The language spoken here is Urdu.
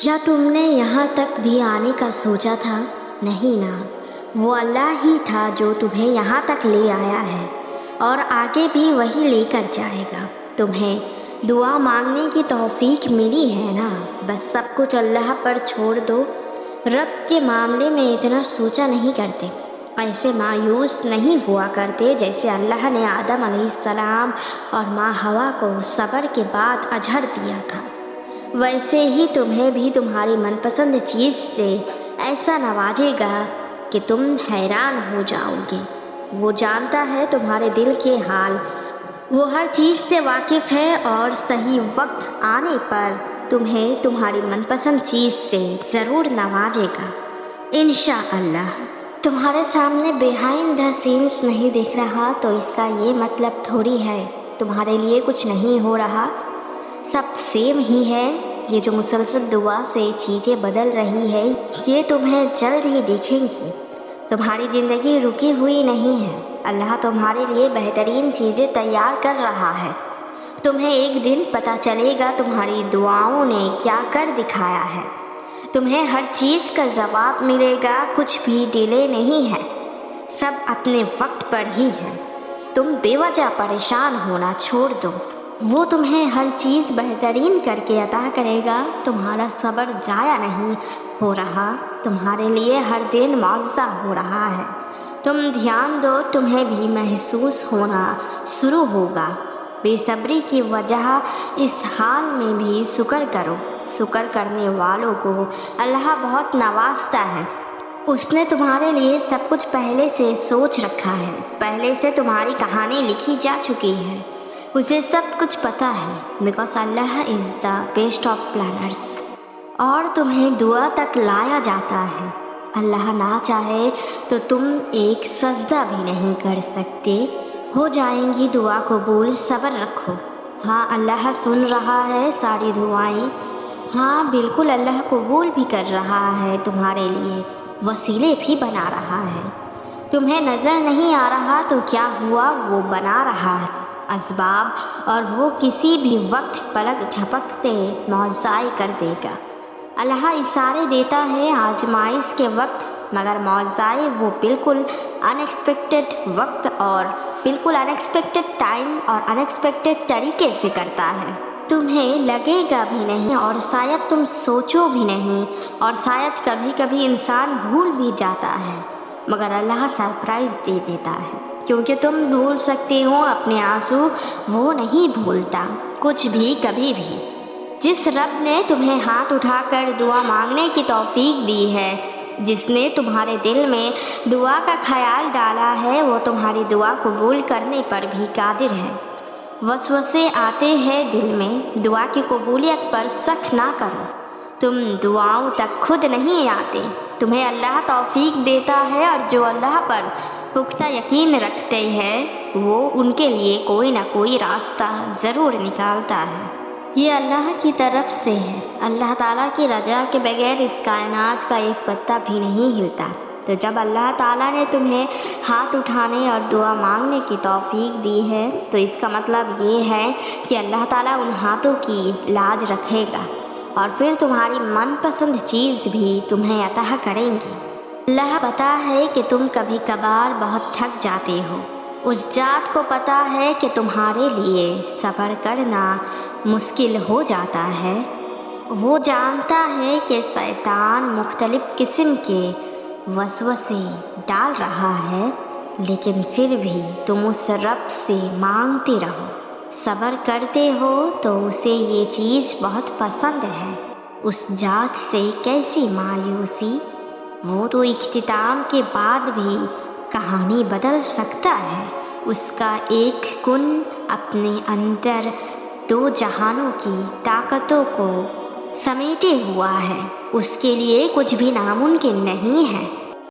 یا تم نے یہاں تک بھی آنے کا سوچا تھا؟ نہیں نا، وہ اللہ ہی تھا جو تمہیں یہاں تک لے آیا ہے اور آگے بھی وہی لے کر جائے گا۔ تمہیں دعا مانگنے کی توفیق ملی ہے نا، بس سب کچھ اللہ پر چھوڑ دو۔ رب کے معاملے میں اتنا سوچا نہیں کرتے، ایسے مایوس نہیں ہوا کرتے جیسے اللہ نے آدم علیہ السلام اور ماں حوا کو صبر کے بعد اجر دیا تھا، ویسے ہی تمہیں بھی تمہاری من پسند چیز سے ایسا نوازے گا کہ تم حیران ہو جاؤ گے۔ وہ جانتا ہے تمہارے دل کے حال، وہ ہر چیز سے واقف ہے اور صحیح وقت آنے پر تمہیں تمہاری من پسند چیز سے ضرور نوازے گا انشاءاللہ۔ تمہارے سامنے بیہائنڈ دا سینس نہیں دکھ رہا تو اس کا یہ مطلب تھوڑی ہے تمہارے لیے کچھ نہیں ہو رہا، سب سیم ہی ہے۔ یہ جو مسلسل دعا سے چیزیں بدل رہی ہے یہ تمہیں جلد ہی دکھیں گی۔ تمہاری زندگی رکی ہوئی نہیں ہے، اللہ تمہارے لیے بہترین چیزیں تیار کر رہا ہے۔ تمہیں ایک دن پتہ چلے گا تمہاری دعاؤں نے کیا کر دکھایا ہے۔ تمہیں ہر چیز کا جواب ملے گا، کچھ بھی ڈیلے نہیں ہے، سب اپنے وقت پر ہی ہے۔ تم بے وجہ پریشان ہونا چھوڑ دو، وہ تمہیں ہر چیز بہترین کر کے عطا کرے گا۔ تمہارا صبر ضائع نہیں ہو رہا، تمہارے لیے ہر دن معجزہ ہو رہا ہے۔ تم دھیان دو، تمہیں بھی محسوس ہونا شروع ہوگا۔ بے صبری کی وجہ اس حال میں بھی شکر کرو، شکر کرنے والوں کو اللہ بہت نوازتا ہے۔ اس نے تمہارے لیے سب کچھ پہلے سے سوچ رکھا ہے، پہلے سے تمہاری کہانی لکھی جا چکی ہے، اسے سب کچھ پتہ ہے، because Allah is the best of planners. اور تمہیں دعا تک لایا جاتا ہے، اللہ نہ چاہے تو تم ایک سجدہ بھی نہیں کر سکتے۔ ہو جائیں گی دعا قبول، صبر رکھو۔ ہاں اللہ سن رہا ہے ساری دعائیں، ہاں بالکل اللہ قبول بھی کر رہا ہے، تمہارے لیے وسیلے بھی بنا رہا ہے۔ تمہیں نظر نہیں آ رہا تو کیا ہوا، وہ بنا رہا ہے اسباب، اور وہ کسی بھی وقت پلک جھپکتے معجزہ کر دے گا۔ اللہ اشارے دیتا ہے آزمائش کے وقت، مگر معجزہ وہ بالکل ان ایکسپیکٹڈ وقت اور بالکل ان ایکسپیکٹڈ ٹائم اور ان ایکسپیکٹڈ طریقے سے کرتا ہے۔ تمہیں لگے گا بھی نہیں اور شاید تم سوچو بھی نہیں، اور شاید کبھی کبھی انسان بھول بھی جاتا ہے، مگر اللہ سرپرائز دے دیتا ہے، کیونکہ تم بھول سکتے ہو اپنے آنسو، وہ نہیں بھولتا کچھ بھی کبھی بھی۔ جس رب نے تمہیں ہاتھ اٹھا کر دعا مانگنے کی توفیق دی ہے، جس نے تمہارے دل میں دعا کا خیال ڈالا ہے، وہ تمہاری دعا قبول کرنے پر بھی قادر ہے۔ وسوسے آتے ہیں دل میں، دعا کی قبولیت پر شک نہ کرو، تم دعاؤں تک خود نہیں آتے، تمہیں اللہ توفیق دیتا ہے، اور جو اللہ پر پختہ یقین رکھتے ہیں وہ ان کے لیے کوئی نہ کوئی راستہ ضرور نکالتا ہے۔ یہ اللہ کی طرف سے ہے، اللہ تعالیٰ کی رضا کے بغیر اس کائنات کا ایک پتا بھی نہیں ہلتا۔ تو جب اللہ تعالیٰ نے تمہیں ہاتھ اٹھانے اور دعا مانگنے کی توفیق دی ہے تو اس کا مطلب یہ ہے کہ اللہ تعالیٰ ان ہاتھوں کی لاج رکھے گا، اور پھر تمہاری من پسند چیز بھی تمہیں عطا کریں گی۔ اللہ پتہ ہے کہ تم کبھی کبھار بہت تھک جاتے ہو، اس ذات کو پتہ ہے کہ تمہارے لیے صبر کرنا مشکل ہو جاتا ہے، وہ جانتا ہے کہ شیطان مختلف قسم کے وسوسے ڈال رہا ہے، لیکن پھر بھی تم اس رب سے مانگتے رہو، صبر کرتے ہو تو اسے یہ چیز بہت پسند ہے۔ اس ذات سے کیسی مایوسی، وہ تو اختتام کے بعد بھی کہانی بدل سکتا ہے۔ اس کا ایک کن اپنے اندر دو جہانوں کی طاقتوں کو سمیٹے ہوا ہے، اس کے لیے کچھ بھی ناممکن نہیں ہے۔